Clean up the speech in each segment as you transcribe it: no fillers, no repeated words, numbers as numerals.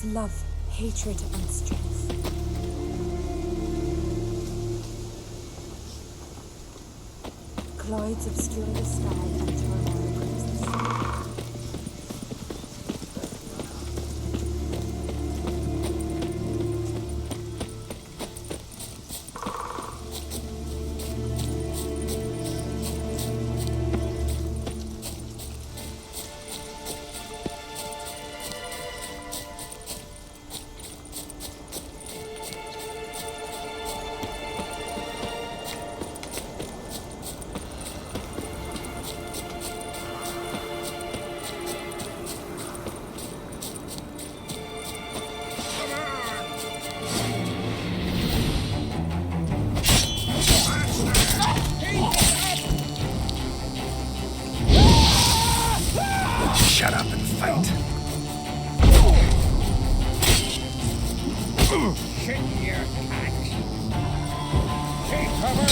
Love, hatred, and strength. Clouds obscure the sky and turmoil grips the sea. Shut up and fight. Shit in your pants. Take cover.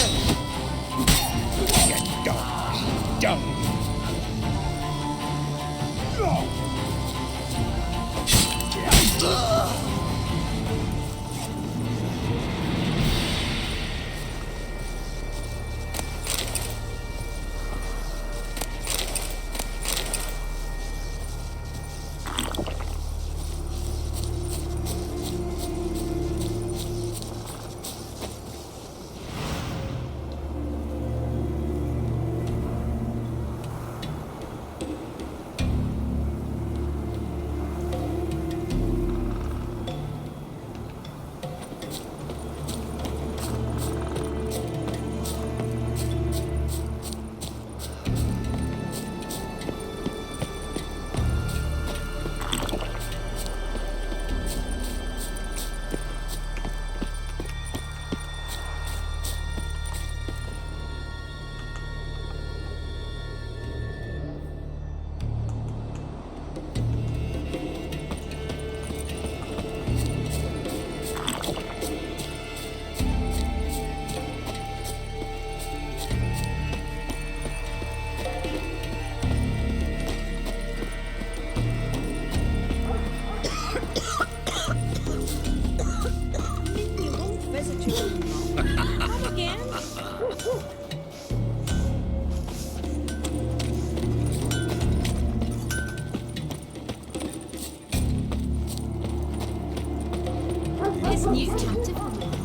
You dogs. Dumb.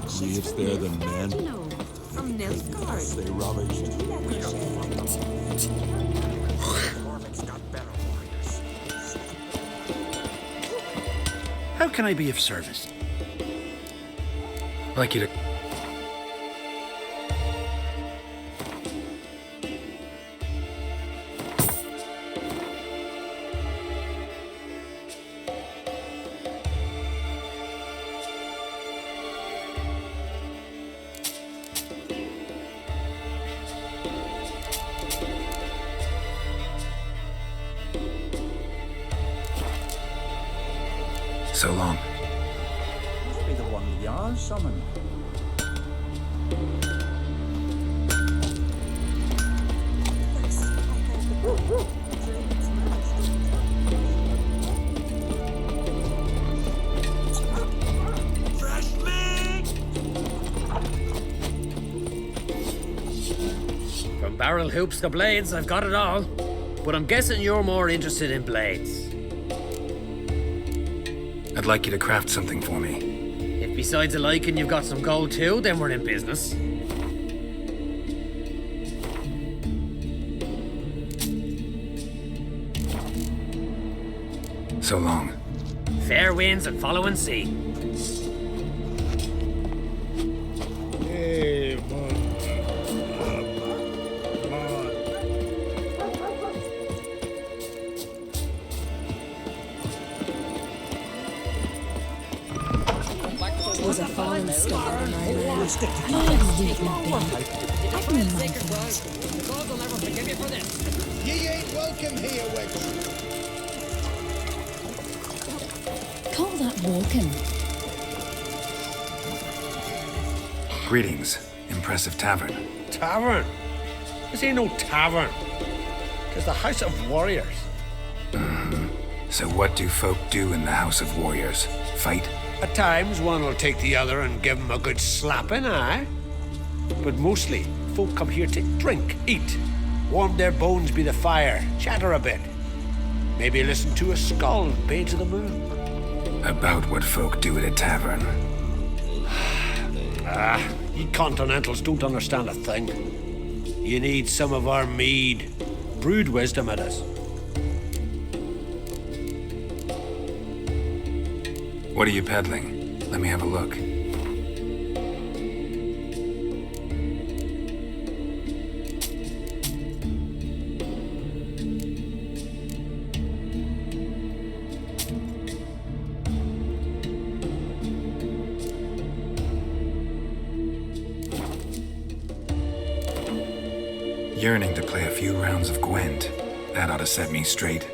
See if they're the men. From Nilfgaard. They ravaged. How can I be of service? I'd like you to... So long. Must be the one the Jarl summoned. Fresh meat! From barrel hoops to blades, I've got it all. But I'm guessing you're more interested in blades. I'd like you to craft something for me. If besides a liking you've got some gold too, then we're in business. So long. Fair winds and following sea. Hey, man. It was a fallen star in our land. I was deeply bent. I've been mindful. The gods will never forgive you for this. Ye ain't welcome here, witch. Call that walking. Greetings, impressive tavern. Tavern? This ain't no tavern. It's the House of Warriors. So what do folk do in the House of Warriors? Fight? At times, one will take the other and give him a good slapping, aye? But mostly, folk come here to drink, eat, warm their bones by the fire, chatter a bit. Maybe listen to a skull bay to the moon. About what folk do at a tavern. You continentals don't understand a thing. You need some of our mead. Brewed wisdom it is. What are you peddling? Let me have a look. Yearning to play a few rounds of Gwent. That ought to set me straight.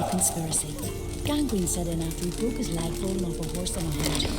Conspiracy. Gangrene set in after he broke his leg falling off a horse on a hunt.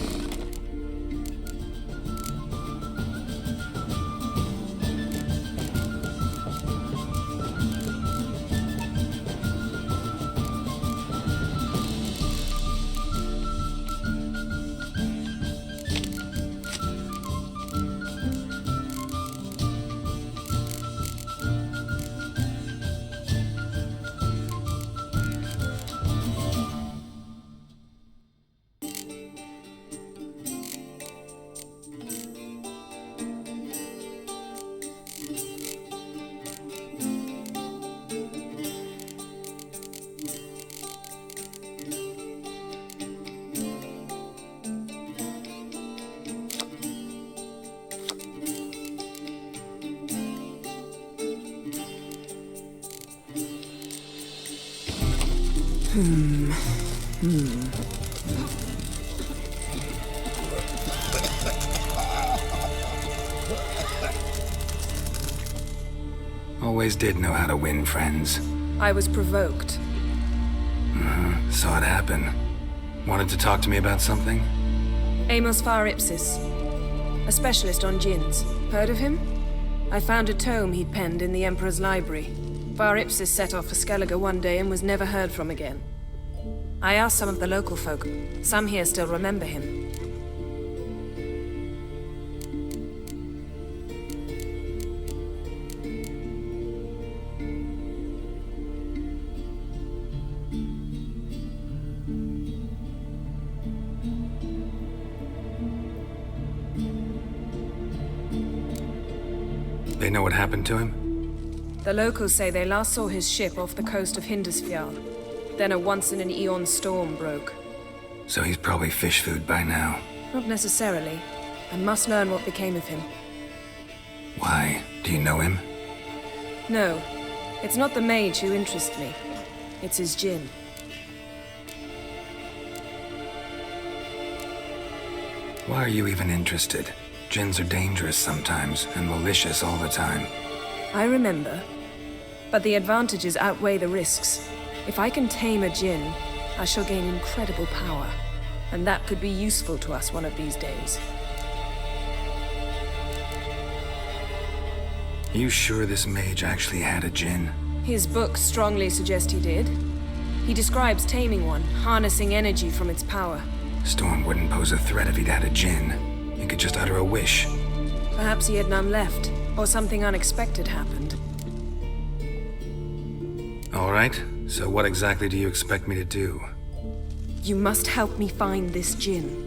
Always did know how to win friends. I was provoked. Saw it happen. Wanted to talk to me about something? Amos Far Ipsis, a specialist on djinns. Heard of him? I found a tome he'd penned in the Emperor's library. Far Ipsis set off for Skellige one day and was never heard from again. I asked some of the local folk. Some here still remember him. They know what happened to him? The locals say they last saw his ship off the coast of Hindisfjall. Then a once-in-an-eon storm broke. So he's probably fish food by now. Not necessarily. I must learn what became of him. Why? Do you know him? No. It's not the mage who interests me. It's his djinn. Why are you even interested? Djinns are dangerous sometimes, and malicious all the time. I remember. But the advantages outweigh the risks. If I can tame a djinn, I shall gain incredible power. And that could be useful to us one of these days. You sure this mage actually had a djinn? His books strongly suggest he did. He describes taming one, harnessing energy from its power. Storm wouldn't pose a threat if he'd had a djinn. He could just utter a wish. Perhaps he had none left, or something unexpected happened. All right, so what exactly do you expect me to do? You must help me find this djinn.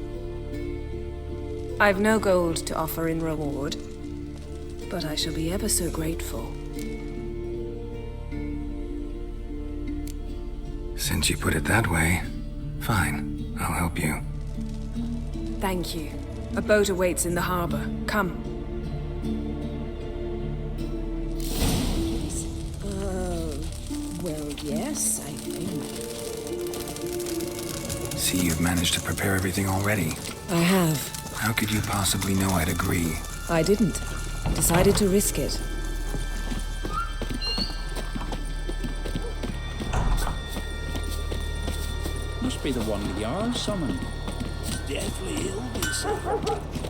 I've no gold to offer in reward, but I shall be ever so grateful. Since you put it that way, fine, I'll help you. Thank you. A boat awaits in the harbor. Come. Well, yes, I think. See, you've managed to prepare everything already. I have. How could you possibly know I'd agree? I didn't. Decided to risk it. Must be the one the Jarl summoned. Deathly ill, they say.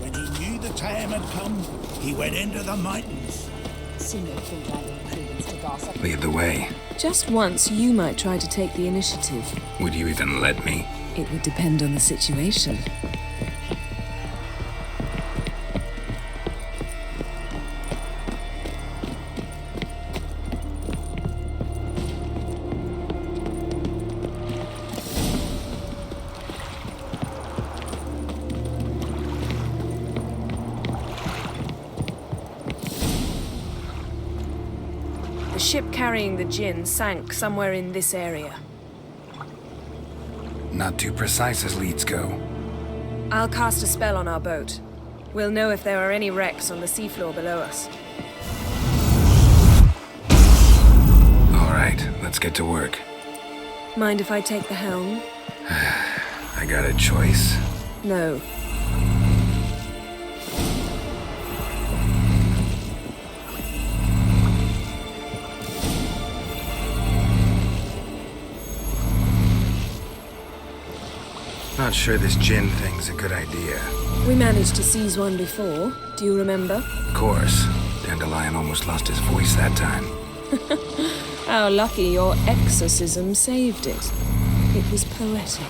When he knew the time had come, he went into the mountains. See no think I have prudence to gossip. Lead the way. Just once, you might try to take the initiative. Would you even let me? It would depend on the situation. The ship carrying the djinn sank somewhere in this area. Not too precise as leads go. I'll cast a spell on our boat. We'll know if there are any wrecks on the seafloor below us. All right, let's get to work. Mind if I take the helm? I got a choice. No. Not sure this djinn thing's a good idea. We managed to seize one before. Do you remember? Of course. Dandelion almost lost his voice that time. How lucky your exorcism saved it. It was poetic.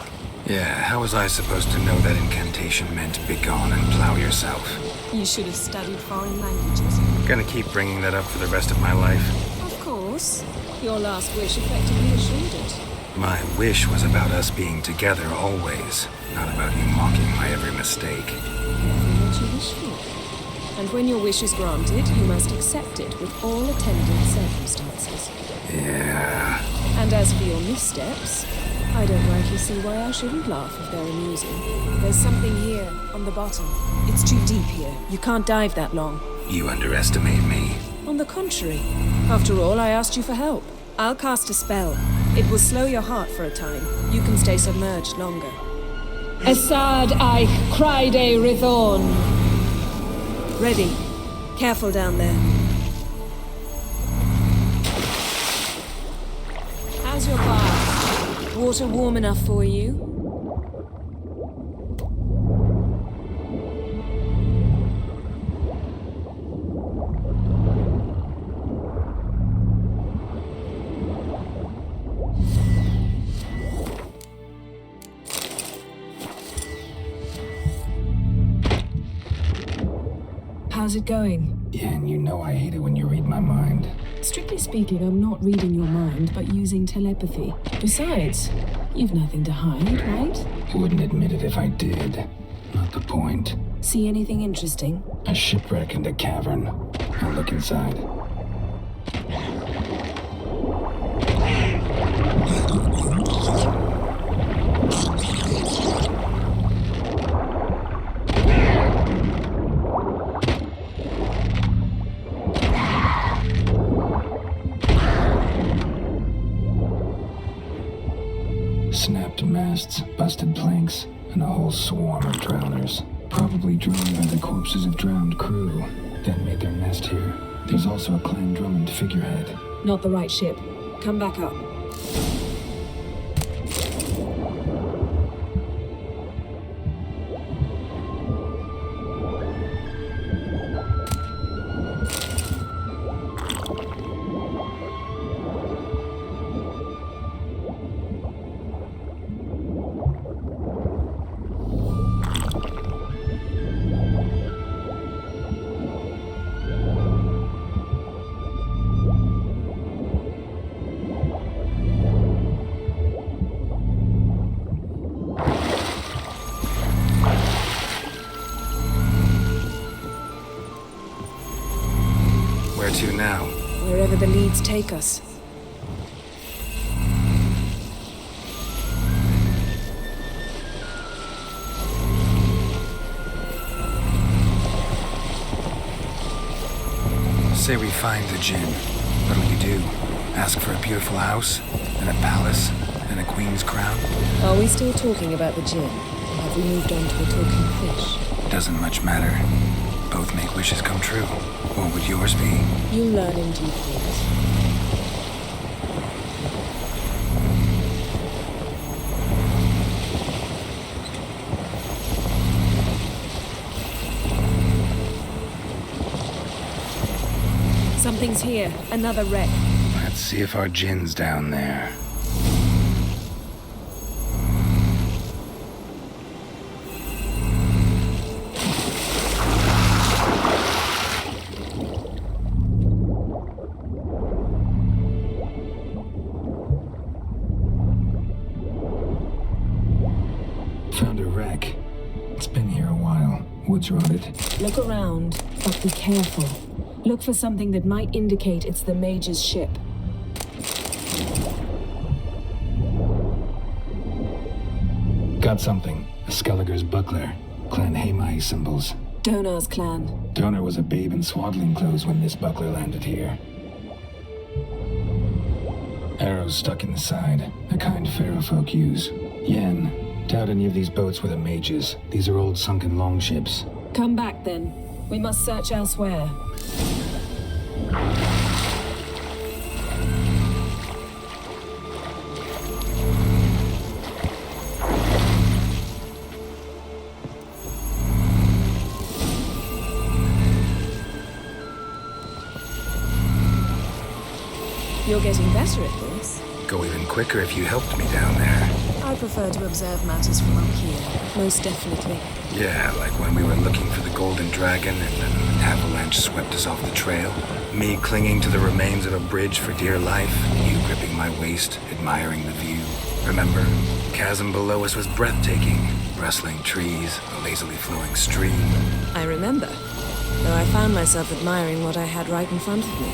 Yeah, how was I supposed to know that incantation meant begone and plow yourself? You should have studied foreign languages. Gonna keep bringing that up for the rest of my life. Of course. Your last wish effectively assured it. My wish was about us being together always, not about you mocking my every mistake. Careful what you wish for. And when your wish is granted, you must accept it with all attendant circumstances. Yeah. And as for your missteps, I don't rightly see why I shouldn't laugh if they're amusing. There's something here, on the bottom. It's too deep here. You can't dive that long. You underestimate me. On the contrary. After all, I asked you for help. I'll cast a spell. It will slow your heart for a time. You can stay submerged longer. Assad Eich Criede Rithorn. Ready. Careful down there. How's your bath? Water warm enough for you? How's it going? Yeah, and you know I hate it when you read my mind. Strictly speaking, I'm not reading your mind, but using telepathy. Besides, you've nothing to hide, right? Wouldn't admit it if I did. Not the point. See anything interesting? A shipwreck and a cavern. I'll look inside. Snapped masts, busted planks, and a whole swarm of drowners. Probably drawn by the corpses of drowned crew that made their nest here. There's also a Clan Drummond figurehead. Not the right ship. Come back up. Where to now? Wherever the leads take us. Say we find the Jinn. What'll you do? Ask for a beautiful house? And a palace? And a queen's crown? Are we still talking about the Jinn? Or have we moved on to a talking fish? Doesn't much matter. Both make wishes come true. What would yours be? You'll learn in due course. Something's here. Another wreck. Let's see if our Jinn's down there. Found a wreck. It's been here a while. Wood's rotted. Look around, but be careful. Look for something that might indicate it's the mage's ship. Got something. A Skelliger's buckler. Clan Hamai symbols. Donar's clan. Donar was a babe in swaddling clothes when this buckler landed here. Arrows stuck in the side. The kind pharaoh folk use. Yen. Doubt any of these boats were the mages. These are old sunken longships. Come back then. We must search elsewhere. You're getting better at this. Go even quicker if you helped me down there. I prefer to observe matters from up here. Most definitely. Yeah, like when we were looking for the Golden Dragon and an avalanche swept us off the trail. Me clinging to the remains of a bridge for dear life. You gripping my waist, admiring the view. Remember? Chasm below us was breathtaking. Rustling trees, a lazily flowing stream. I remember. Though I found myself admiring what I had right in front of me.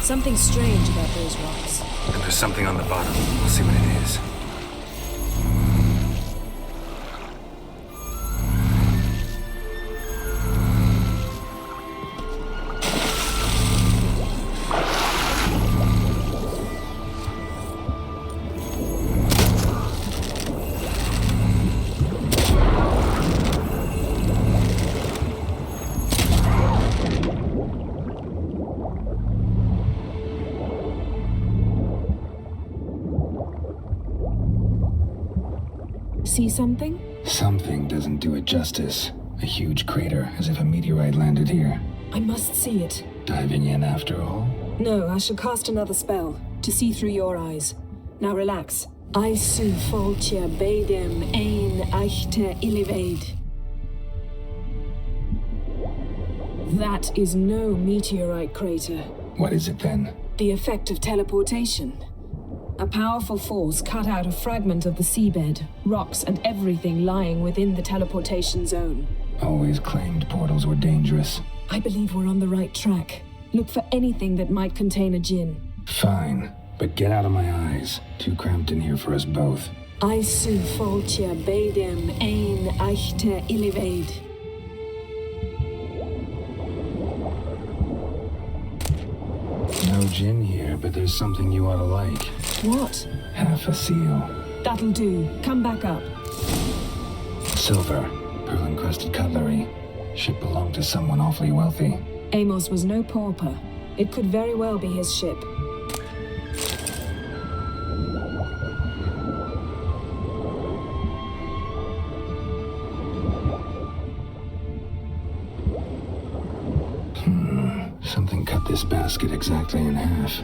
Something strange about those rocks. And there's something on the bottom. We'll see what it is. see something? Something doesn't do it justice. A huge crater, as if a meteorite landed here. I must see it. Diving in after all? No, I shall cast another spell, to see through your eyes. Now relax. Aisu foltia beidem ein eichte ilivaid. That is no meteorite crater. What is it then? The effect of teleportation. A powerful force cut out a fragment of the seabed, rocks and everything lying within the teleportation zone. Always claimed portals were dangerous. I believe we're on the right track. Look for anything that might contain a djinn. Fine, but get out of my eyes. Too cramped in here for us both. Aisu foltia beidem ein eichte ilivaid. No djinn here, but there's something you ought to like. What? Half a seal. That'll do. Come back up. Silver. Pearl-encrusted cutlery. Ship belonged to someone awfully wealthy. Amos was no pauper. It could very well be his ship. Something cut this basket exactly in half.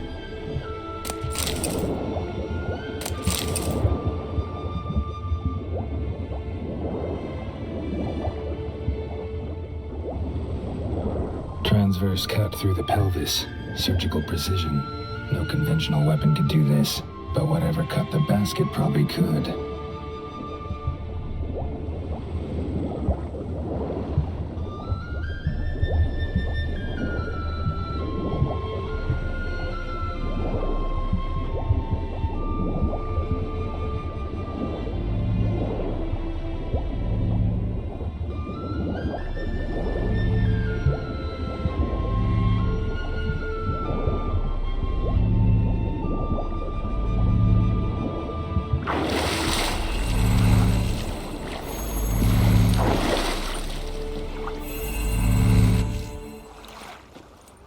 Transverse cut through the pelvis. Surgical precision. No conventional weapon could do this, but whatever cut the basket probably could.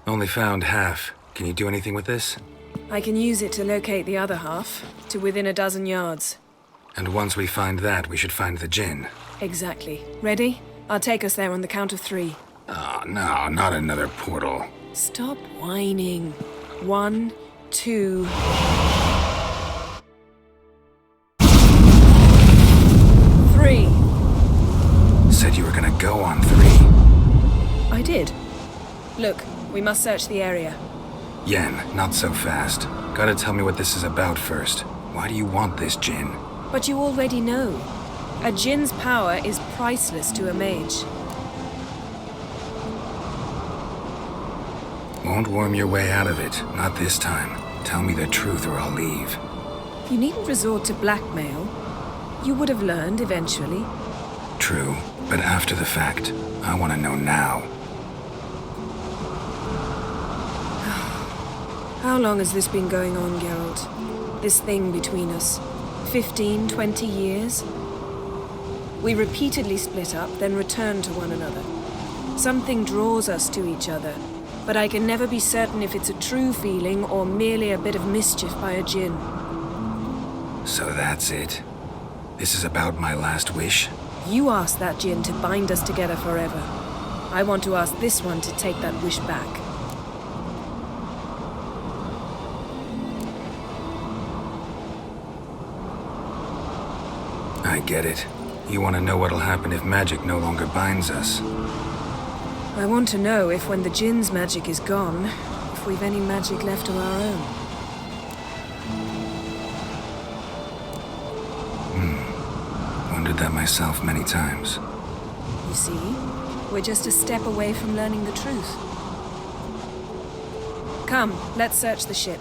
Only found half. Can you do anything with this? I can use it to locate the other half, to within a dozen yards. And once we find that, we should find the djinn. Exactly. Ready? I'll take us there on the count of 3. Oh, no, not another portal. Stop whining. 1, 2... Three. Said you were gonna go on 3. I did. Look, we must search the area. Yen, not so fast. Gotta tell me what this is about first. Why do you want this djinn? But you already know. A djinn's power is priceless to a mage. Won't worm your way out of it. Not this time. Tell me the truth or I'll leave. You needn't resort to blackmail. You would have learned eventually. True, but after the fact. I want to know now. How long has this been going on, Geralt? This thing between us? 15, 20 years? We repeatedly split up, then return to one another. Something draws us to each other, but I can never be certain if it's a true feeling or merely a bit of mischief by a djinn. So that's it. This is about my last wish? You asked that djinn to bind us together forever. I want to ask this one to take that wish back. I get it. You want to know what'll happen if magic no longer binds us. I want to know if when the djinn's magic is gone, if we've any magic left of our own. Wondered that myself many times. You see, we're just a step away from learning the truth. Come, let's search the ship.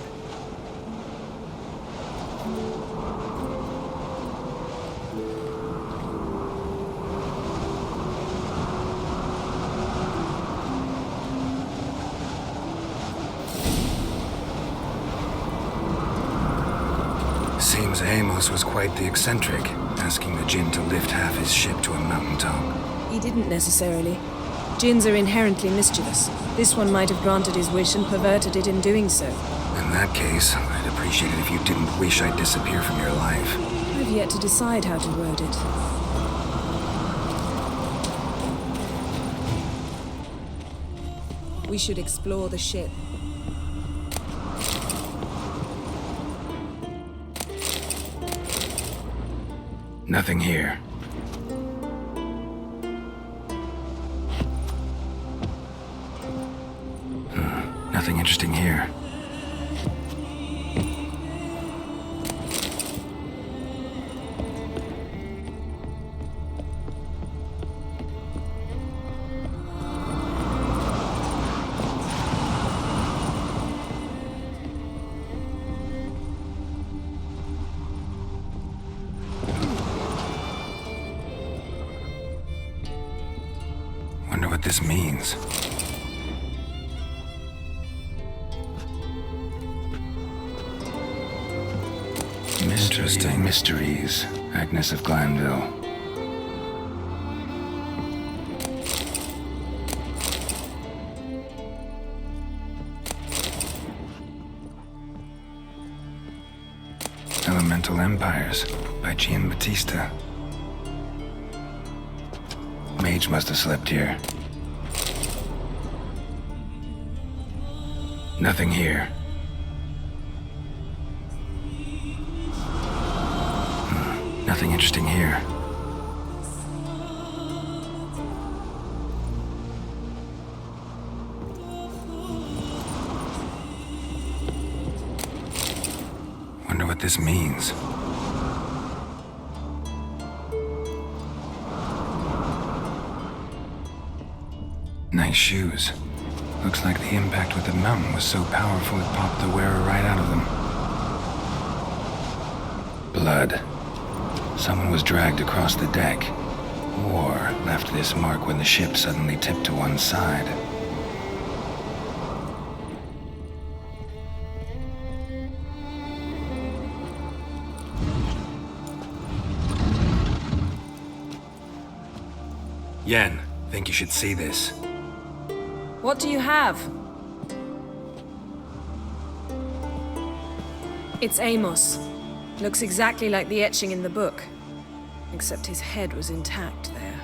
Seems Amos was quite the eccentric, asking the djinn to lift half his ship to a mountaintop. He didn't necessarily. Djinns are inherently mischievous. This one might have granted his wish and perverted it in doing so. In that case, I'd appreciate it if you didn't wish I'd disappear from your life. I've yet to decide how to word it. We should explore the ship. Nothing here. Nothing interesting here. Wonder what this means. Interesting mysteries, Agnes of Glanville. Elemental Empires by Giambattista. Mage must have slept here. Nothing here. Nothing interesting here. Wonder what this means. Nice shoes. Looks like the impact with the mountain was so powerful it popped the wearer right out of them. Blood. Someone was dragged across the deck, or left this mark when the ship suddenly tipped to one side. Yen, think you should see this. What do you have? It's Amos. Looks exactly like the etching in the book. Except his head was intact there.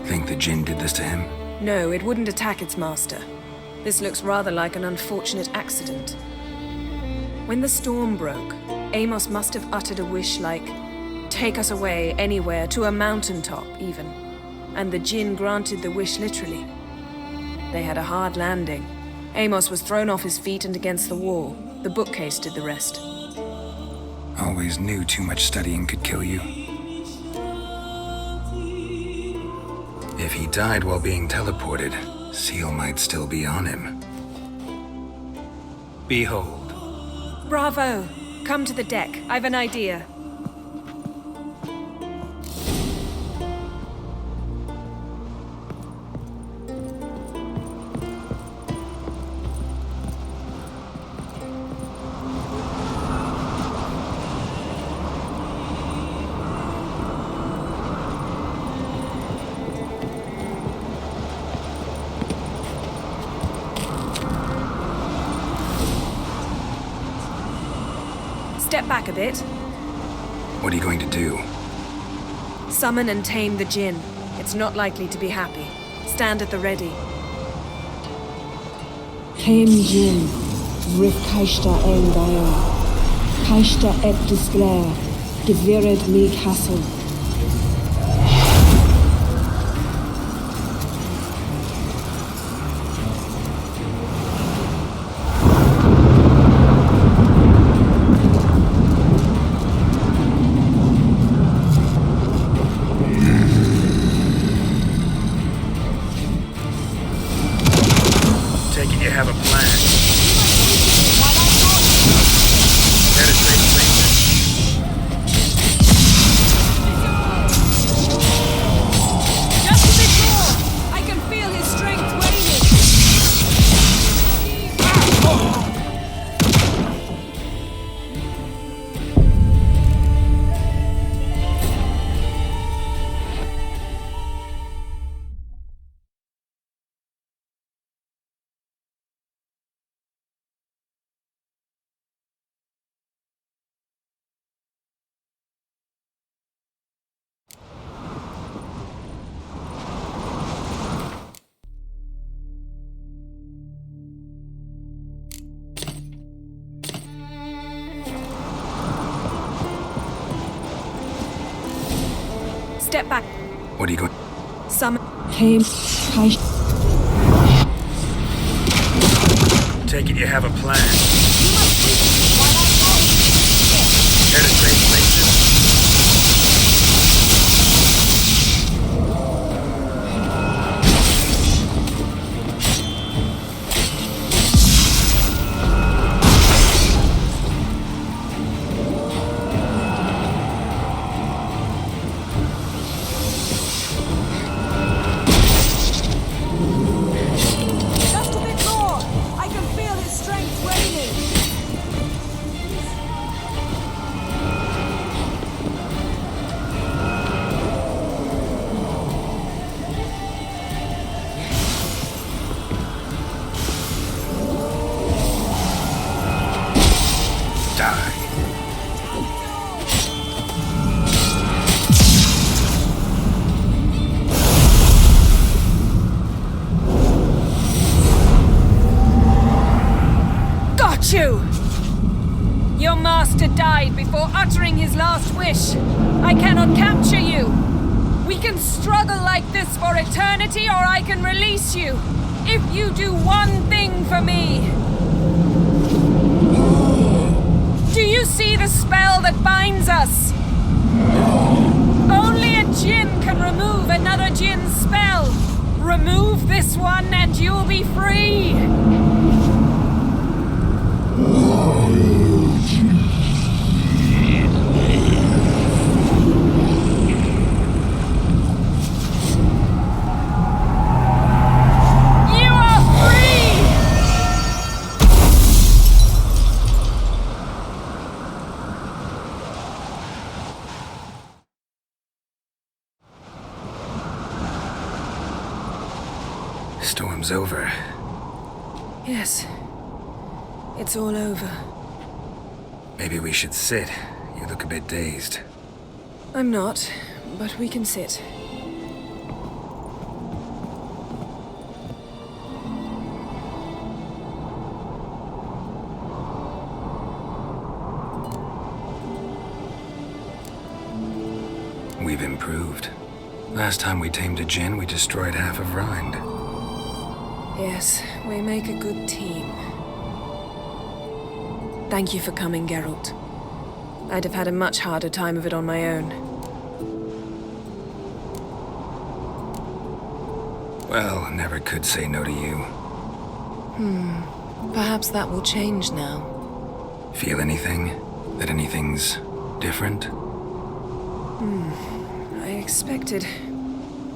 Think the Jinn did this to him? No, it wouldn't attack its master. This looks rather like an unfortunate accident. When the storm broke, Amos must have uttered a wish like, "Take us away, anywhere, to a mountaintop, even." And the Jinn granted the wish literally. They had a hard landing. Amos was thrown off his feet and against the wall. The bookcase did the rest. Always knew too much studying could kill you. If he died while being teleported, Seal might still be on him. Behold. Bravo! Come to the deck. I've an idea. Step back a bit. What are you going to do? Summon and tame the Jinn. It's not likely to be happy. Stand at the ready. Came Jin, Rif Kaishta El Gaia, Kaishta et Disglair, Gevired Mi Castle. Take it you have a plan. Penetrate places. Step back. What are you going... Summon. Came. Take it you have a plan. Care to trade places? Just a bit more. I can feel his strength waning. Die. Got you! Your master died before uttering his last wish. I cannot capture you. We can struggle like this for eternity, or I can release you. If you do one thing for me. Do you see the spell that binds us? Only a djinn can remove another djinn's spell. Remove this one and you'll be free. You are free! Storm's over. Yes. It's all over. Maybe we should sit. You look a bit dazed. I'm not, but we can sit. We've improved. Last time we tamed a djinn, we destroyed half of Rind. Yes, we make a good team. Thank you for coming, Geralt. I'd have had a much harder time of it on my own. Well, never could say no to you. Perhaps that will change now. Feel anything? That anything's different? I expected...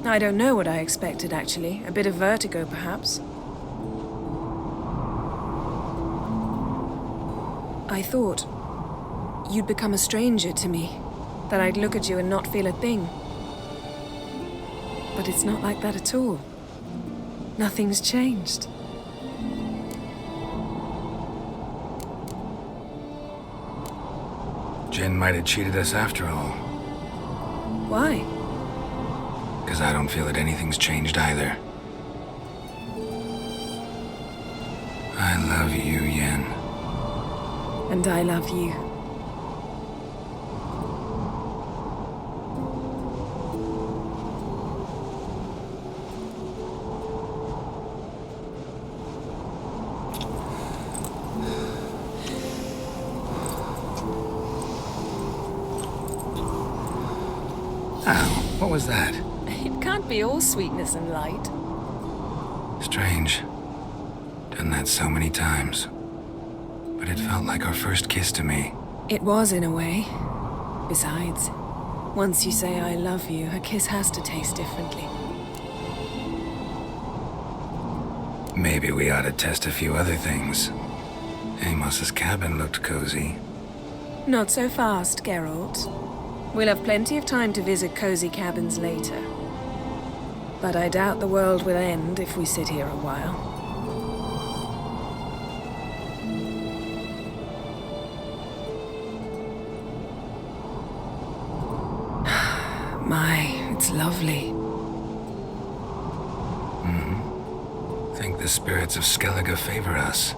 I don't know what I expected, actually. A bit of vertigo, perhaps. I thought you'd become a stranger to me, that I'd look at you and not feel a thing. But it's not like that at all. Nothing's changed. Jinn might have cheated us after all. Why? Because I don't feel that anything's changed either. I love you, Yen. And I love you. Ow, what was that? It can't be all sweetness and light. Strange. Done that so many times. But it felt like our first kiss to me. It was, in a way. Besides, once you say I love you, a kiss has to taste differently. Maybe we ought to test a few other things. Amos's cabin looked cozy. Not so fast, Geralt. We'll have plenty of time to visit cozy cabins later. But I doubt the world will end if we sit here a while. My, it's lovely. Think the spirits of Skellige favor us.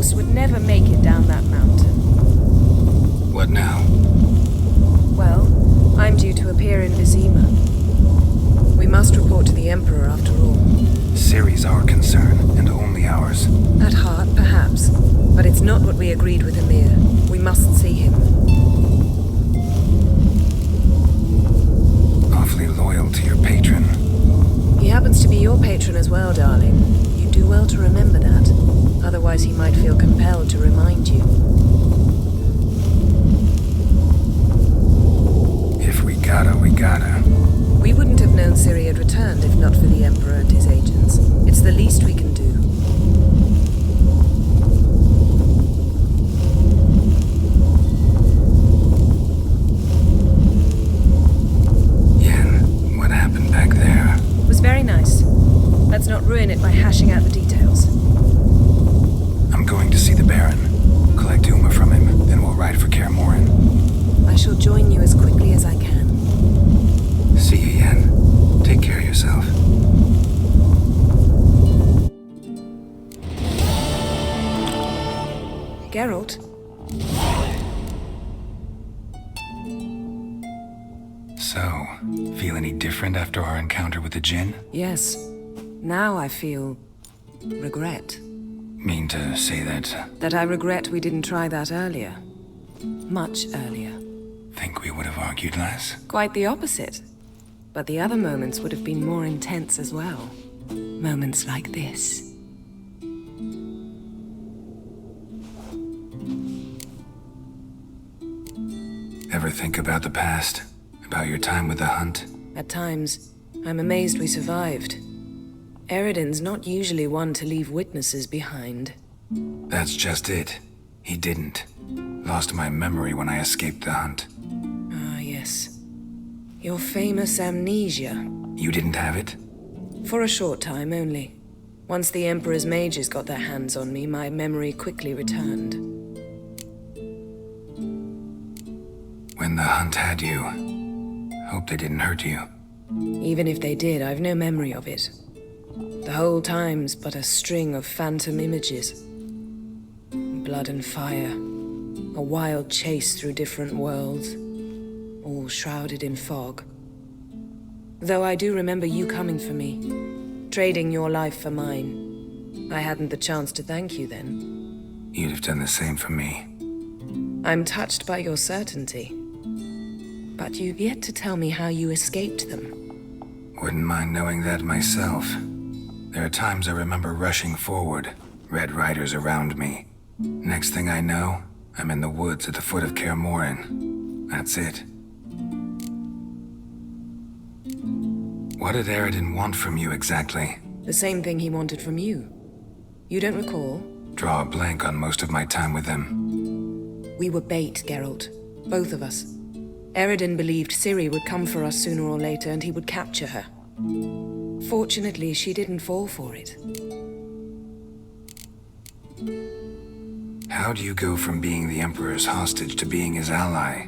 force would never make it down that mountain. What now? Well, I'm due to appear in Vizima. We must report to the Emperor after all. Ciri's our concern, and only ours. At heart, perhaps. But it's not what we agreed with Emir. We must see him. Awfully loyal to your patron. He happens to be your patron as well, darling. You do well to remember that. Otherwise, he might feel compelled to remind you. If we gotta, we gotta. We wouldn't have known Ciri had returned if not for the Emperor and his agents. It's the least we can do. Yen, what happened back there? It was very nice. Let's not ruin it by hashing out the details. I'm going to see the Baron. Collect Uma from him, then we'll ride for Kaer Morhen. I shall join you as quickly as I can. See you, Yen. Take care of yourself. Geralt? So, feel any different after our encounter with the Jinn? Yes. Now I feel... regret. Mean to say that? That I regret we didn't try that earlier. Much earlier. Think we would have argued less? Quite the opposite. But the other moments would have been more intense as well. Moments like this. Ever think about the past? About your time with the Hunt? At times, I'm amazed we survived. Eridan's not usually one to leave witnesses behind. That's just it. He didn't. Lost my memory when I escaped the Hunt. Ah, yes. Your famous amnesia. You didn't have it? For a short time only. Once the Emperor's mages got their hands on me, my memory quickly returned. When the Hunt had you, hope they didn't hurt you. Even if they did, I've no memory of it. The whole time's but a string of phantom images. Blood and fire. A wild chase through different worlds. All shrouded in fog. Though I do remember you coming for me. Trading your life for mine. I hadn't the chance to thank you then. You'd have done the same for me. I'm touched by your certainty. But you've yet to tell me how you escaped them. Wouldn't mind knowing that myself. There are times I remember rushing forward, red riders around me. Next thing I know, I'm in the woods at the foot of Kaer Morhen. That's it. What did Eridan want from you exactly? The same thing he wanted from you. You don't recall? Draw a blank on most of my time with them. We were bait, Geralt. Both of us. Eridan believed Ciri would come for us sooner or later and he would capture her. Fortunately, she didn't fall for it. How do you go from being the Emperor's hostage to being his ally?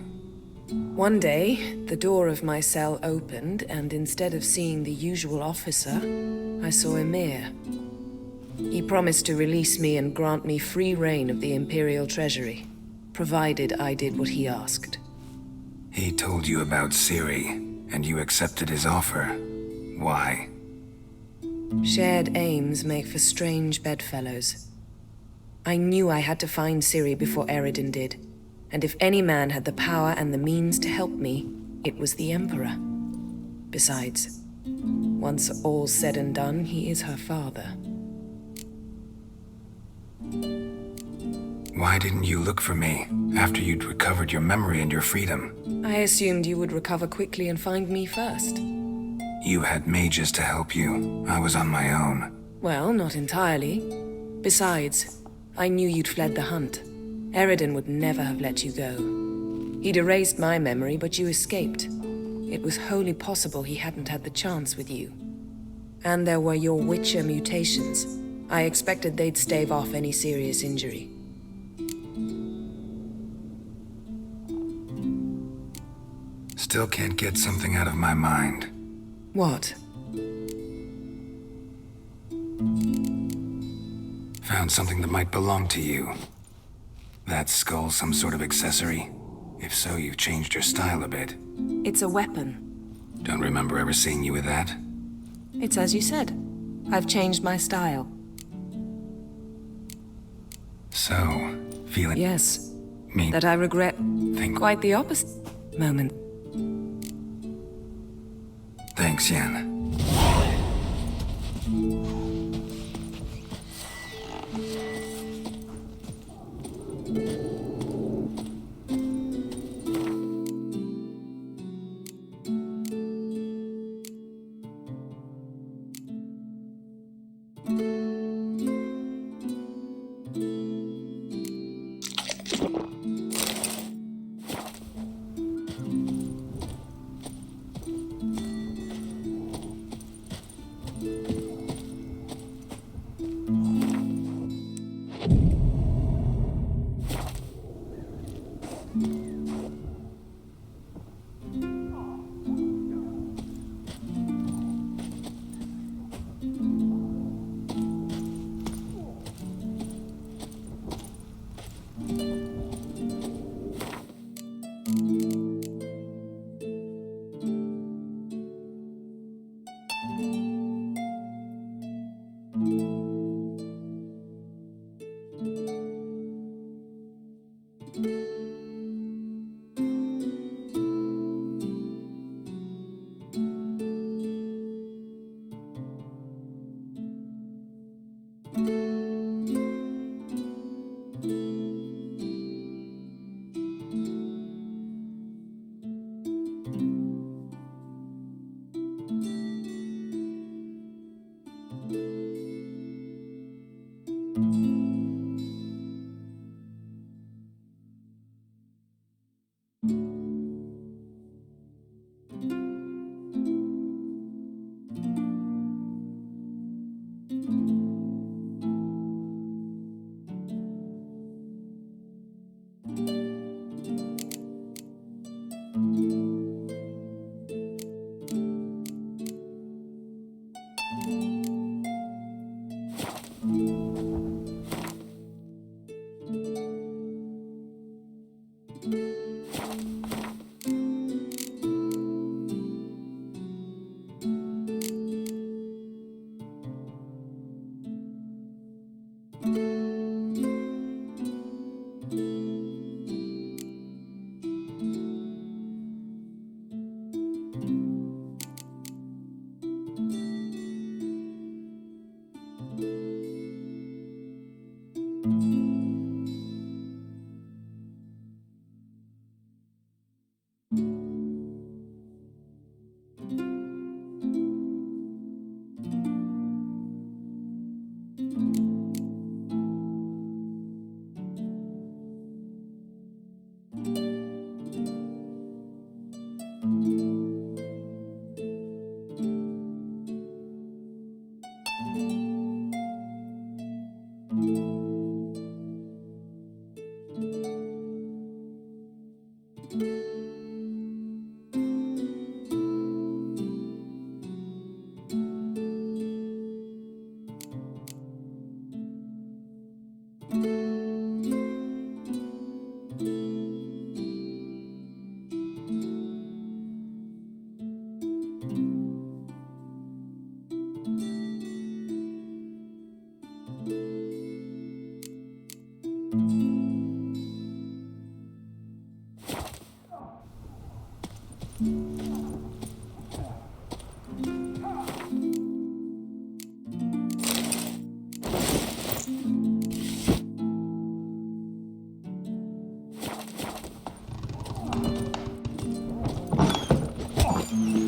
One day, the door of my cell opened, and instead of seeing the usual officer, I saw Emir. He promised to release me and grant me free reign of the Imperial Treasury, provided I did what he asked. He told you about Ciri, and you accepted his offer. Why? Shared aims make for strange bedfellows. I knew I had to find Ciri before Eridan did, and if any man had the power and the means to help me, it was the Emperor. Besides, once all's said and done, he is her father. Why didn't you look for me after you'd recovered your memory and your freedom? I assumed you would recover quickly and find me first. You had mages to help you. I was on my own. Well, not entirely. Besides, I knew you'd fled the Hunt. Eridan would never have let you go. He'd erased my memory, but you escaped. It was wholly possible he hadn't had the chance with you. And there were your Witcher mutations. I expected they'd stave off any serious injury. Still can't get something out of my mind. What? found something that might belong to you. That skull some sort of accessory? If so, you've changed your style a bit. It's a weapon. Don't remember ever seeing you with that. It's as you said. I've changed my style. So, feeling... Yes. Me... That I regret Think... quite the opposite moment. Thanks, Yan.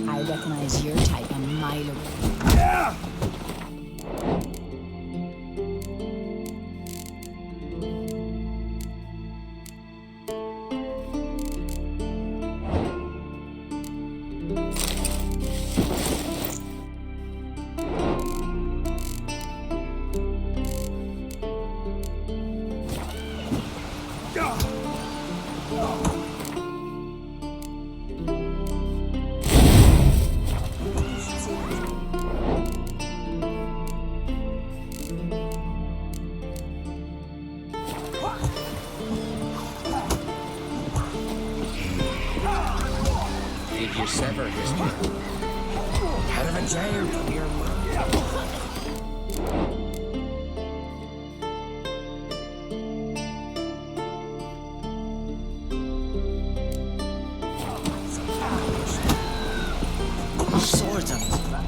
I recognize your type a mile away. did you sever his hand? Out of a jail, come here, man. Swords on his back.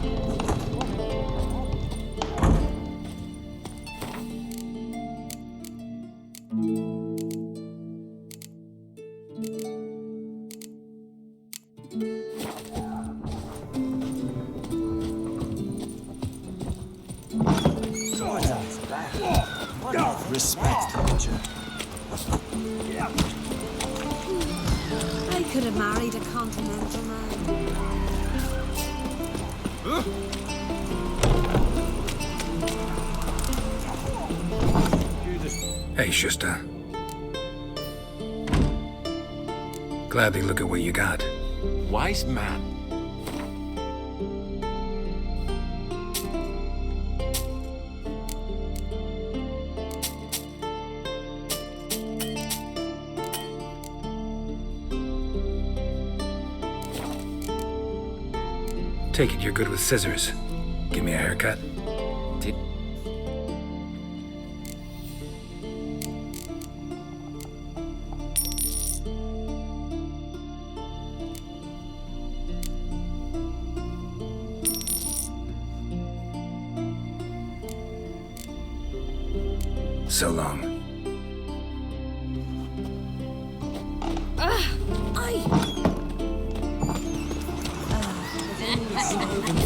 Swords on his back. What respect, culture. I could have married a continental man. Hey, Schuster. Gladly look at what you got. Wise man. Take it you're good with scissors. Give me a haircut. So long.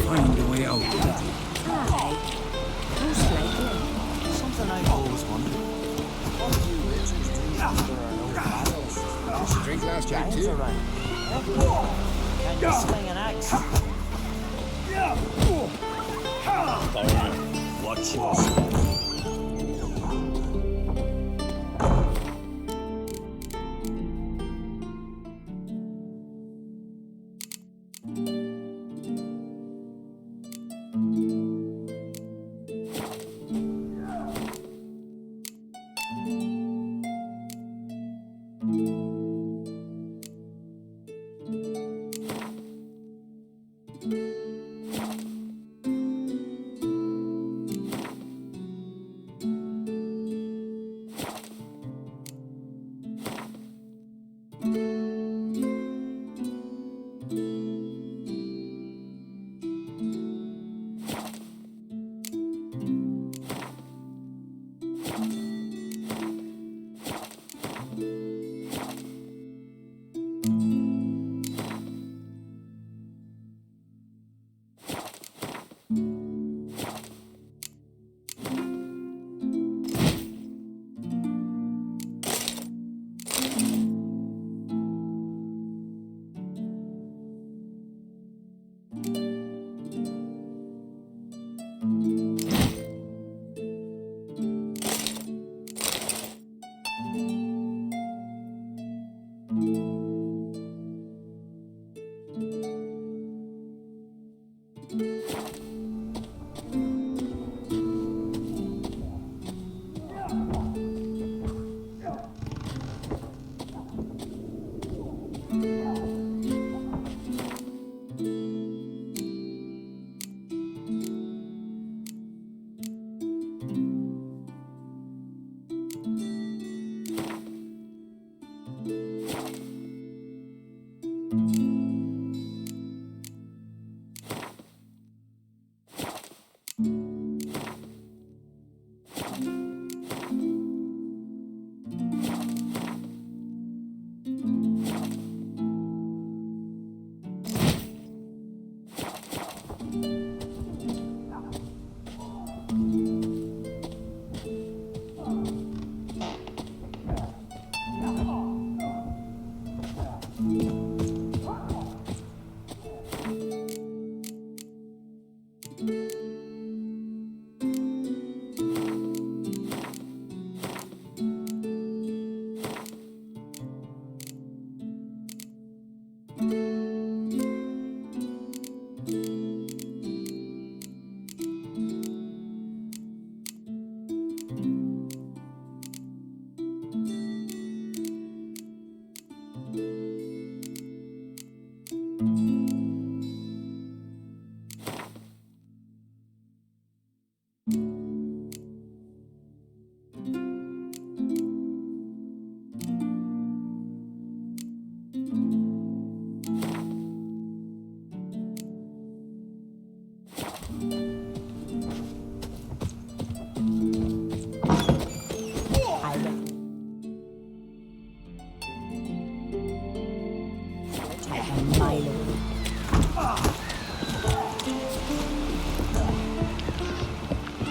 Find a way out. Most likely. Something I've always wondered. What do you witches do when there are no battles? Just drink last year too. Around. Can you sling an axe? Watch yourself.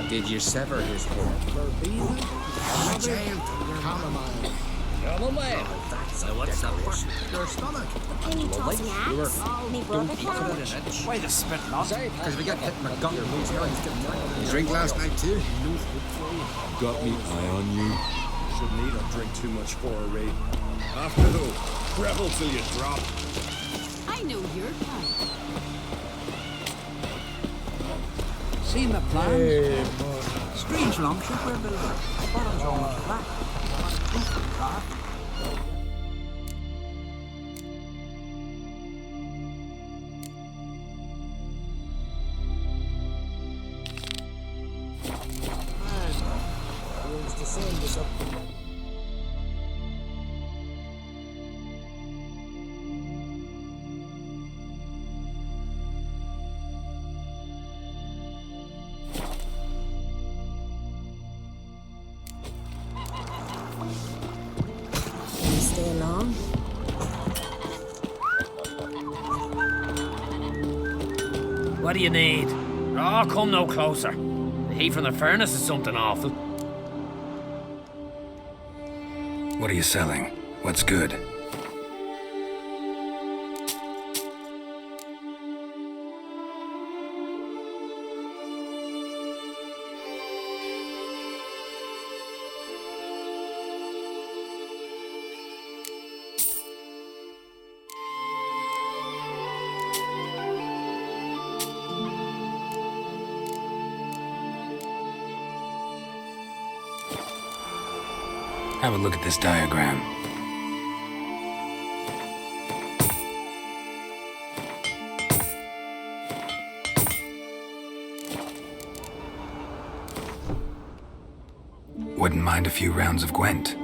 Did you sever his head? So what's up for? Your stomach. Can you toss an axe? Any brother can? Why the spit not? Because we got hit in the gut. You drink last night too? Got me eye on you. Shouldn't eat or drink too much horror raid. After though, revel till you drop. I know your kind. Seen the plans? Strange longship we're building. Bottom's almost flat. Stay long. What do you need? Oh, come no closer. The heat from the furnace is something awful. What are you selling? What's good? Have a look at this diagram. Wouldn't mind a few rounds of Gwent.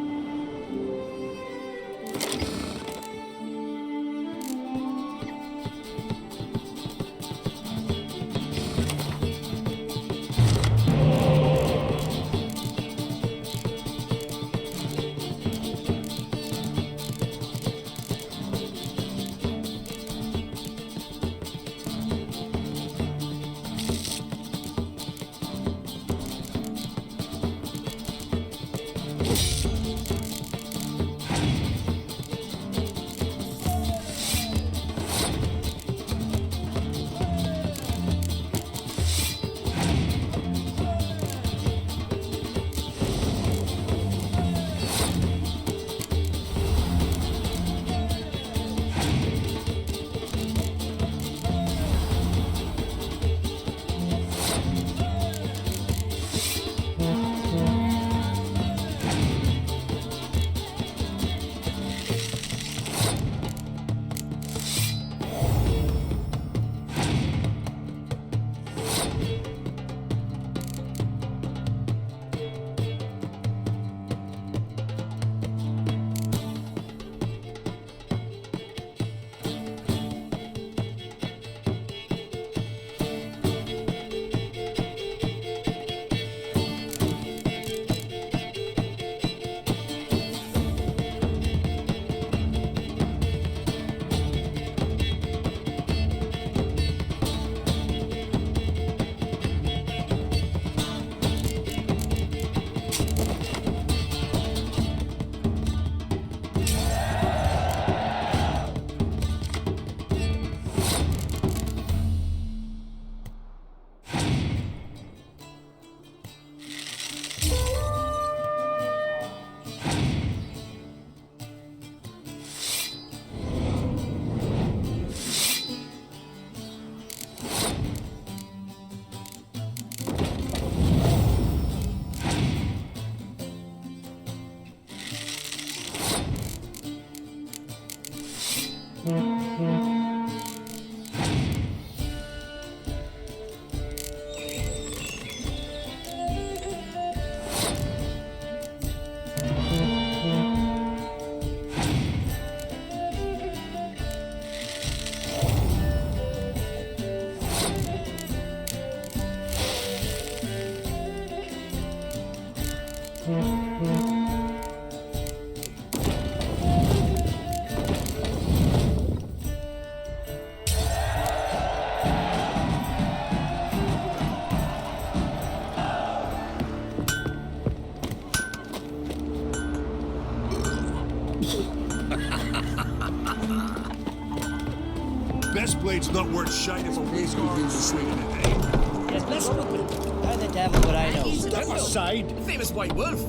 Best blade's not worth shite if a waste could use a swing in it, eh? Yes, let's look at it. How the devil would I know? Step aside! Famous white wolf.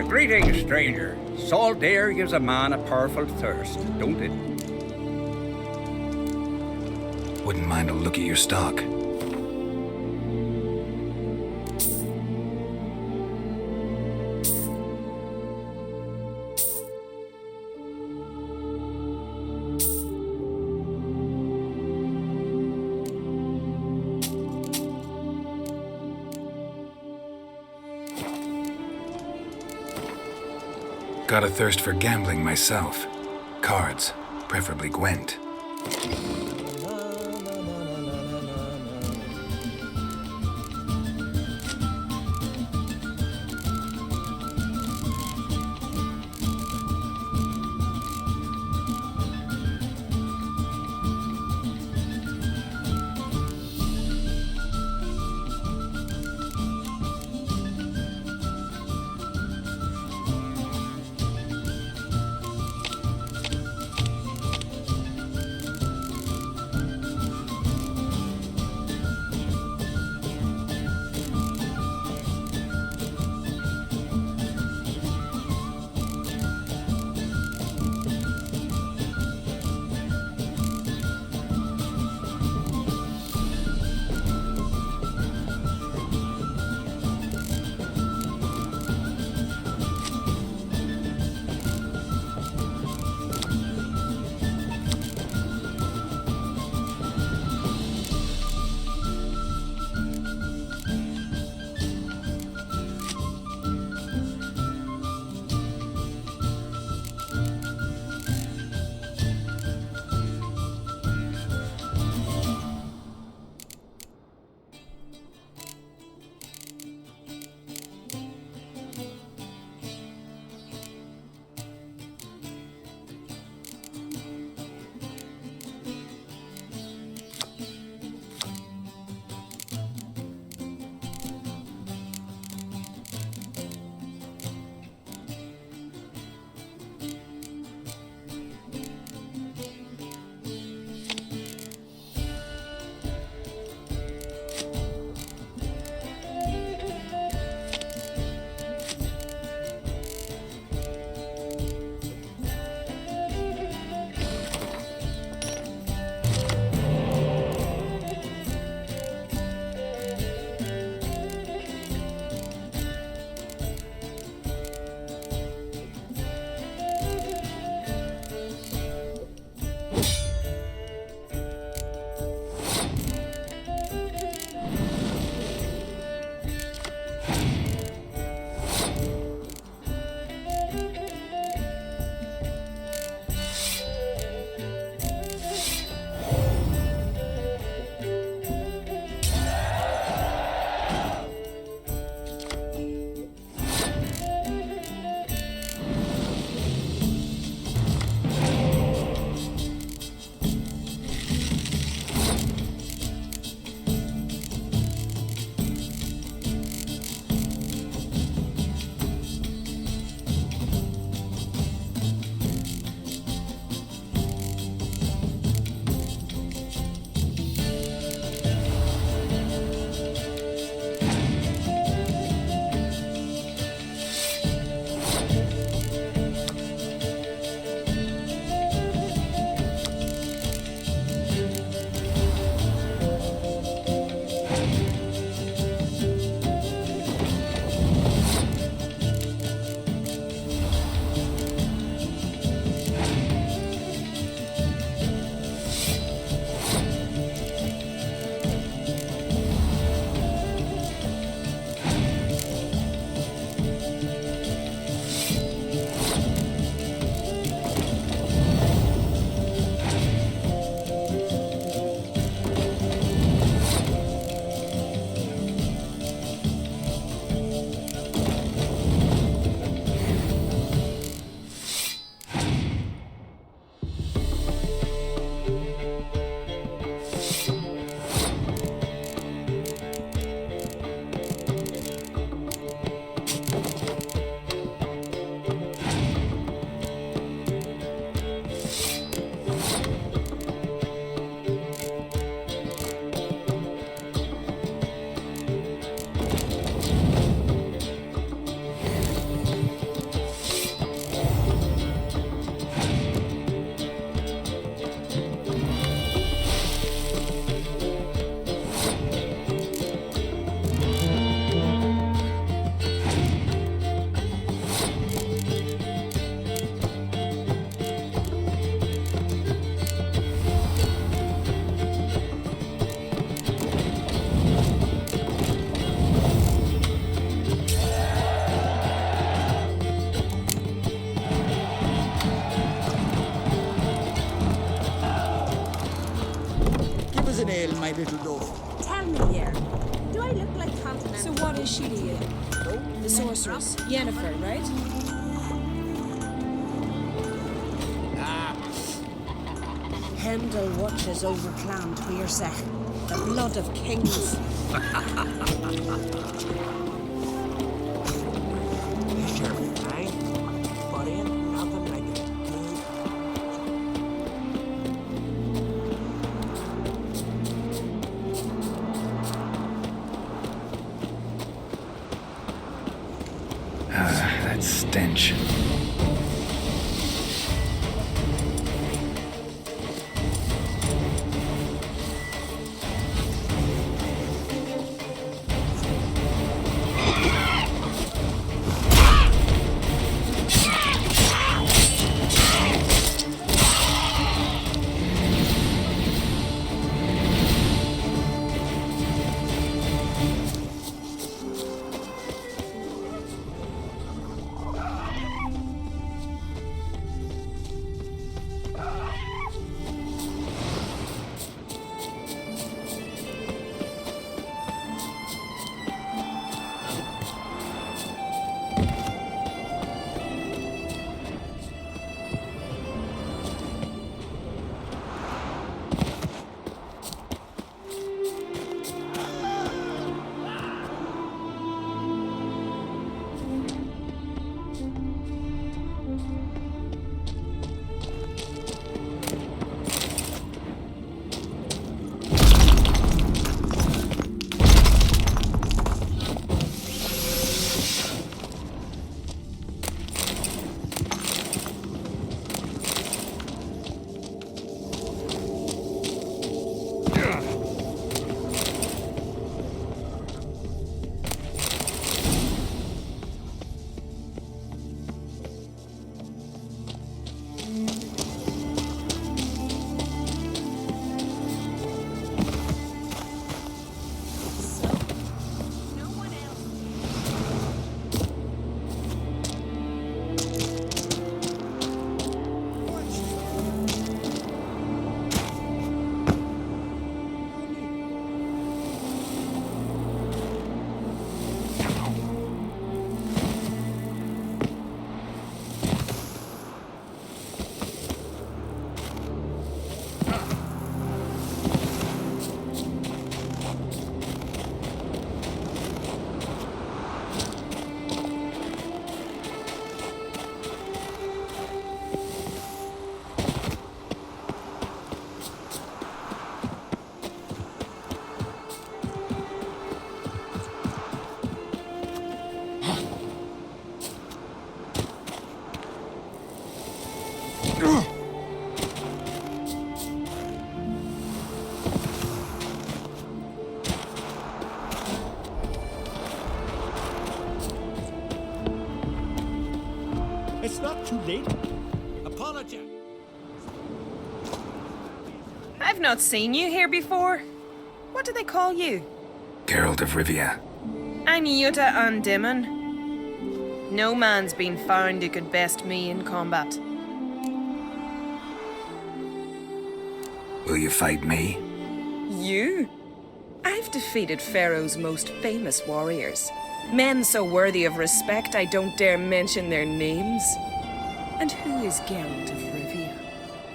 Greetings, stranger. Salt air gives a man a powerful thirst, don't it? Wouldn't mind a look at your stock. Got a thirst for gambling myself. Cards, preferably Gwent. she to you? The sorceress, Yennefer, right? Heimdall watches over Clan Tweersech, the blood of kings. Sure, aye. But ain't nothing like a good. That stench. It's not too late. Apologize. I've not seen you here before. What do they call you? Geralt of Rivia. I'm Yuta Undimmen. No man's been found who could best me in combat. Will you fight me? You? I've defeated Pharaoh's most famous warriors. Men so worthy of respect I don't dare mention their names. And who is Geralt of Rivia?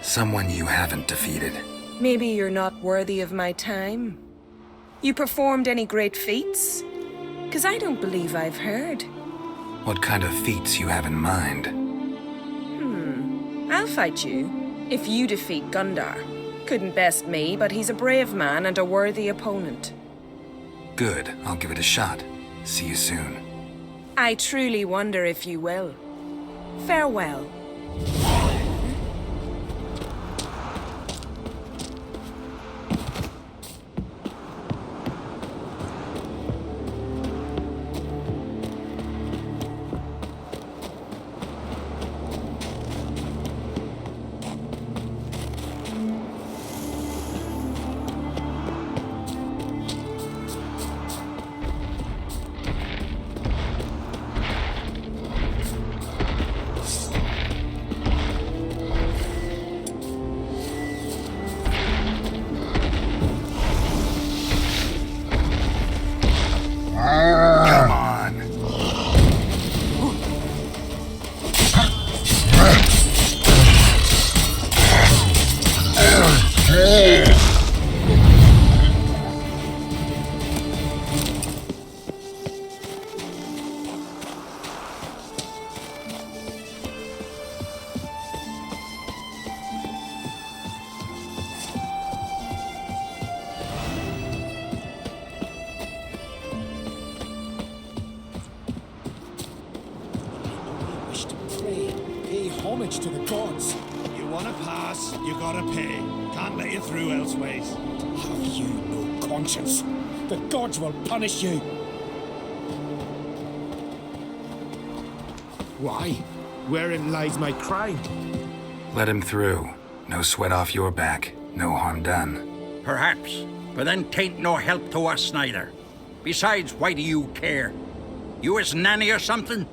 Someone you haven't defeated. Maybe you're not worthy of my time. You performed any great feats? 'Cause I don't believe I've heard. What kind of feats you have in mind? I'll fight you, if you defeat Gundar. Couldn't best me, but he's a brave man and a worthy opponent. Good, I'll give it a shot. See you soon. I truly wonder if you will. Farewell. homage to the gods. You want to pass, you gotta pay. Can't let you through elseways. Have you no conscience? The gods will punish you. Why? Wherein lies my crime? Let him through. No sweat off your back. No harm done. Perhaps, but then tain't no help to us neither. Besides, why do you care? You his nanny or something?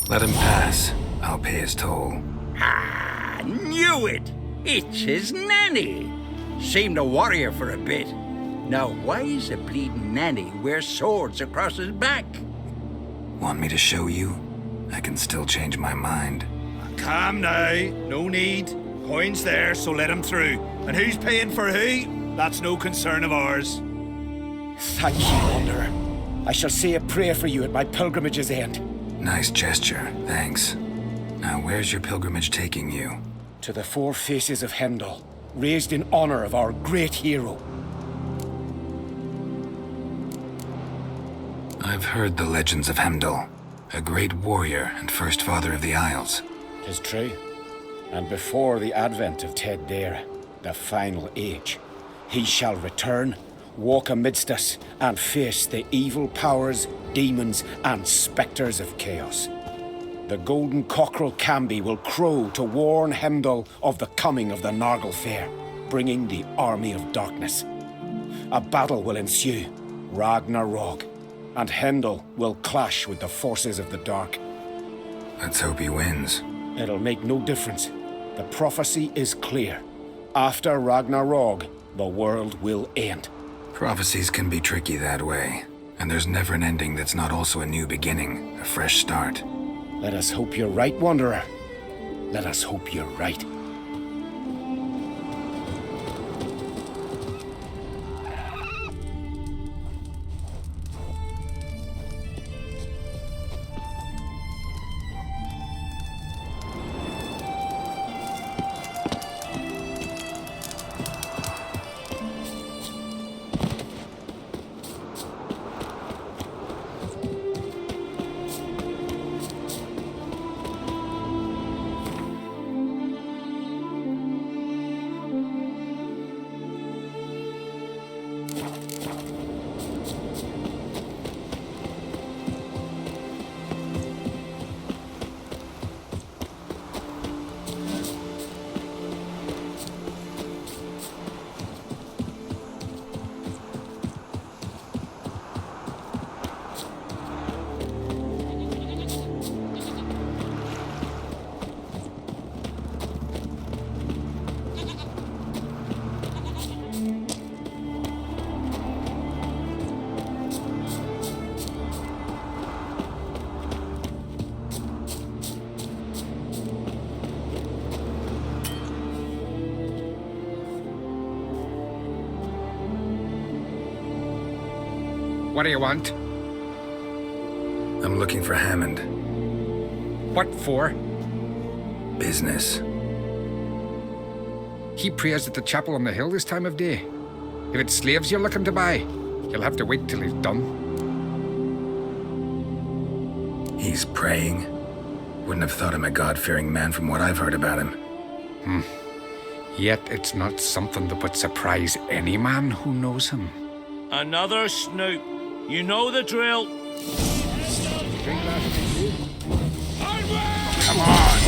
Let him pass. I'll pay his toll. Ah, knew it! It's his nanny. Seemed a warrior for a bit. Now, why's a bleeding nanny wear swords across his back? Want me to show you? I can still change my mind. Calm now, no need. Coin's there, so let him through. And who's paying for who? That's no concern of ours. Thank you, Wanderer. I shall say a prayer for you at my pilgrimage's end. Nice gesture, thanks. Now, where's your pilgrimage taking you? To the four faces of Heimdall, raised in honor of our great hero. I've heard the legends of Heimdall, a great warrior and first father of the Isles. 'Tis true. And before the advent of Ted Dare, the final age, he shall return, walk amidst us, and face the evil powers, demons, and spectres of chaos. The golden cockerel Camby will crow to warn Heimdall of the coming of the Nargle Fair, bringing the army of darkness. A battle will ensue, Ragnarok, and Heimdall will clash with the forces of the dark. Let's hope he wins. It'll make no difference. The prophecy is clear. After Ragnarok, the world will end. Prophecies can be tricky that way, and there's never an ending that's not also a new beginning, a fresh start. Let us hope you're right, Wanderer. Let us hope you're right. What do you want? I'm looking for Hammond. What for? Business. He prays at the chapel on the hill this time of day. If it's slaves you're looking to buy, you'll have to wait till he's done. He's praying? Wouldn't have thought him a God-fearing man from what I've heard about him. Yet it's not something that would surprise any man who knows him. Another snoop. You know the drill. Come on!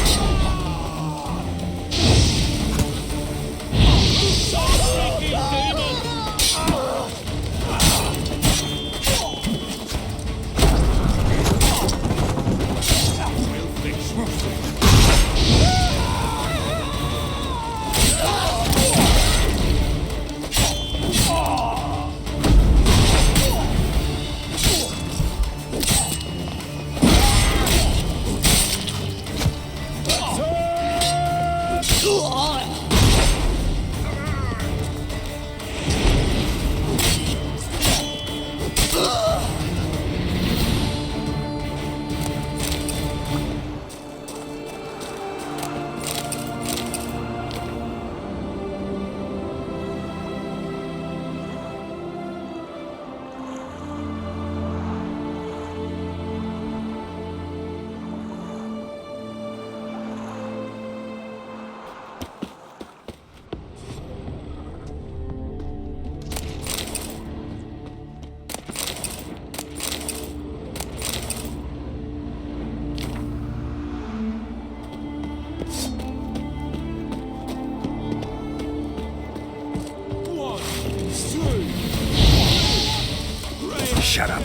Shut up.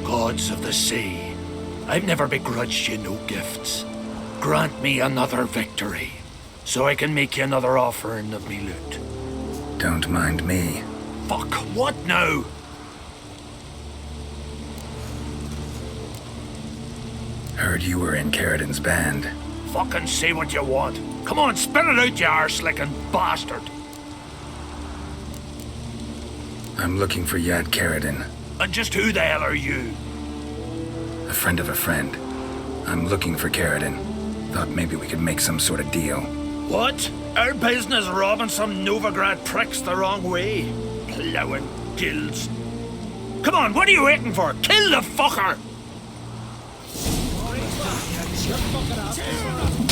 Gods of the sea, I've never begrudged you no gifts. Grant me another victory, so I can make you another offering of me loot. Don't mind me. Fuck, what now? Heard you were in Carradin's band. Fucking say what you want. Come on, spit it out, you arse-licking bastard. I'm looking for Yad Carradin. And just who the hell are you? A friend of a friend. I'm looking for Carradin. Thought maybe we could make some sort of deal. What? Our business robbing some Novigrad pricks the wrong way? Plowing guilds. Come on, what are you waiting for? Kill the fucker!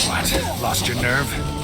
What? Lost your nerve?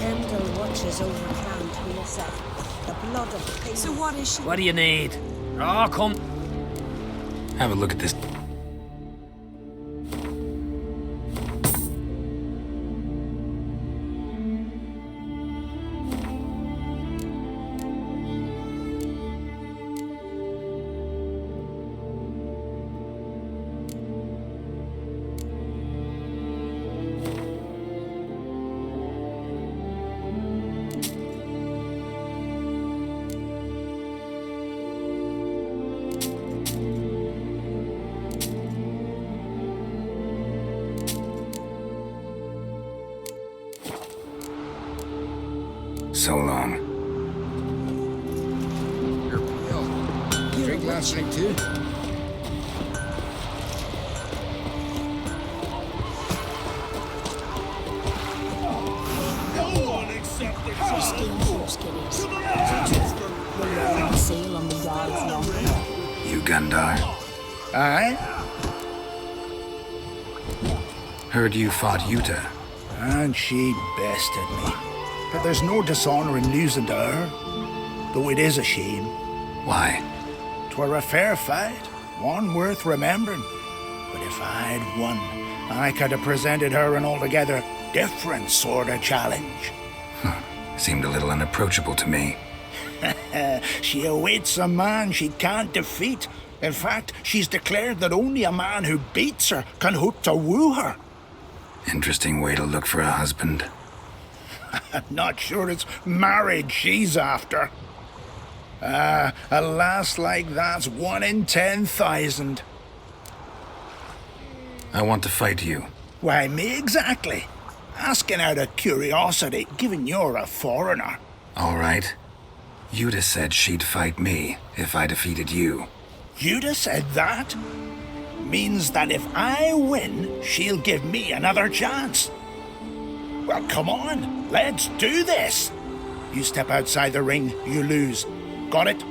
Hemdall watches over Clan Tweerseth. The blood of the So what is she? What do you need? Oh, come. Have a look at this. So long. You're pale. You drink last night too? No one accepted sail on the yards long. You Gundar? Aye? Heard you fought Yuta. And she bested me. But there's no dishonour in losing to her, though it is a shame. Why? 'Twere a fair fight, one worth remembering. But if I'd won, I could have presented her an altogether different sort of challenge. Seemed a little unapproachable to me. She awaits a man she can't defeat. In fact, she's declared that only a man who beats her can hope to woo her. Interesting way to look for a husband. I'm not sure it's marriage she's after. A lass like that's 1 in 10,000. I want to fight you. Why, me exactly. Asking out of curiosity, given you're a foreigner. All right. Yuta said she'd fight me if I defeated you. Yuta said that? Means that if I win, she'll give me another chance. Well, come on, let's do this. You step outside the ring, you lose. Got it?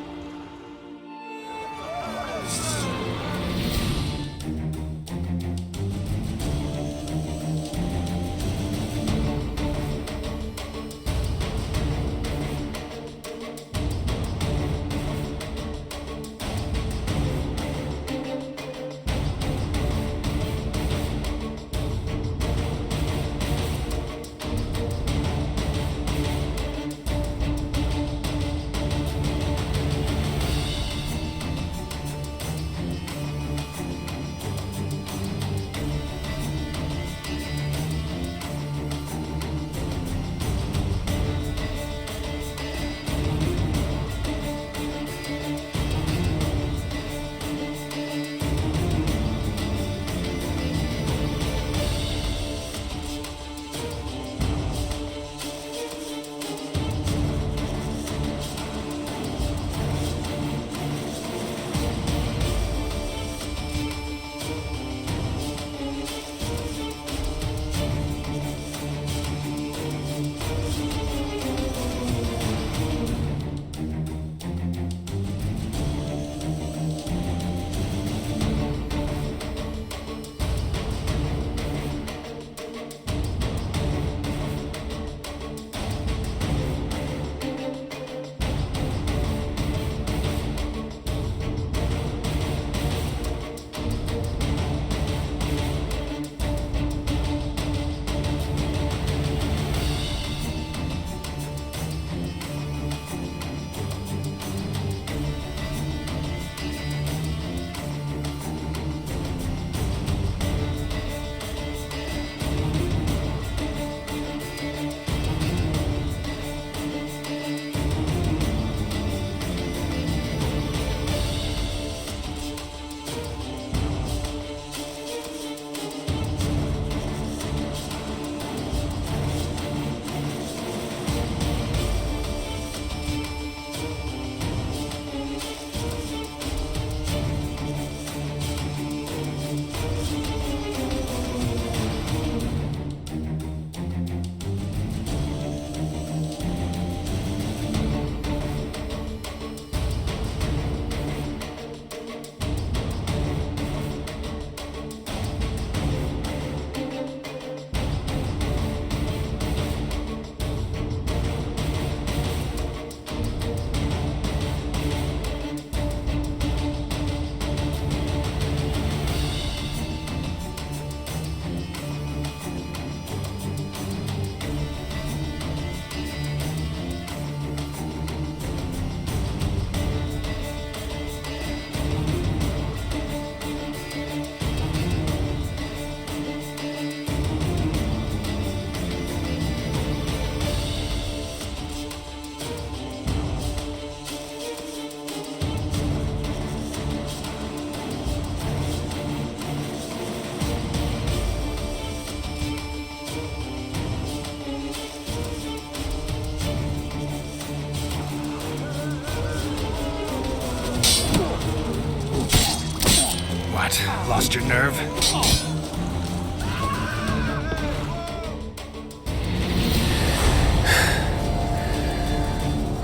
What? Lost your nerve?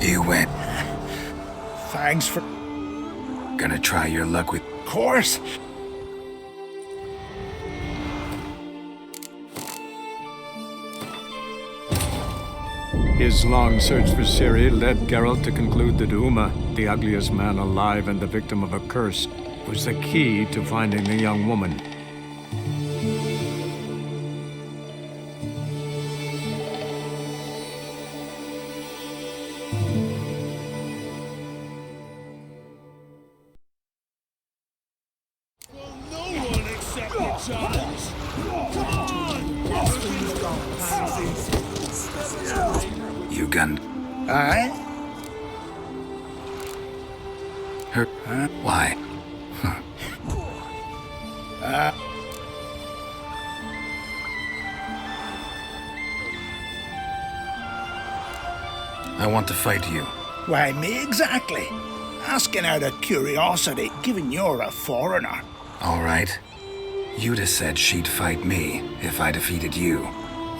You win. Thanks for... Gonna try your luck with... Of course. His long search for Ciri led Geralt to conclude that Uma, the ugliest man alive and the victim of a curse, was the key to finding the young woman. You gun... Aye? Her... Why? I want to fight you. Why, me exactly. Asking out of curiosity, given you're a foreigner. All right. You'd have said she'd fight me if I defeated you.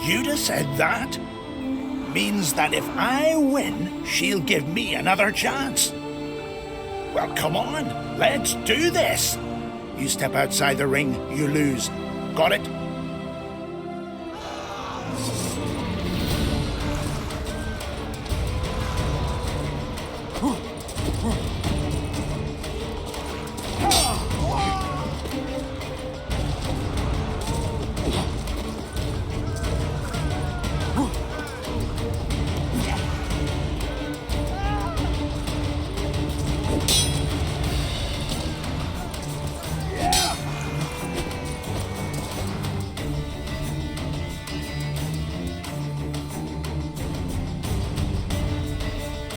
You'd have said that? Means that if I win, she'll give me another chance. Well, come on, let's do this. You step outside the ring, you lose. Got it?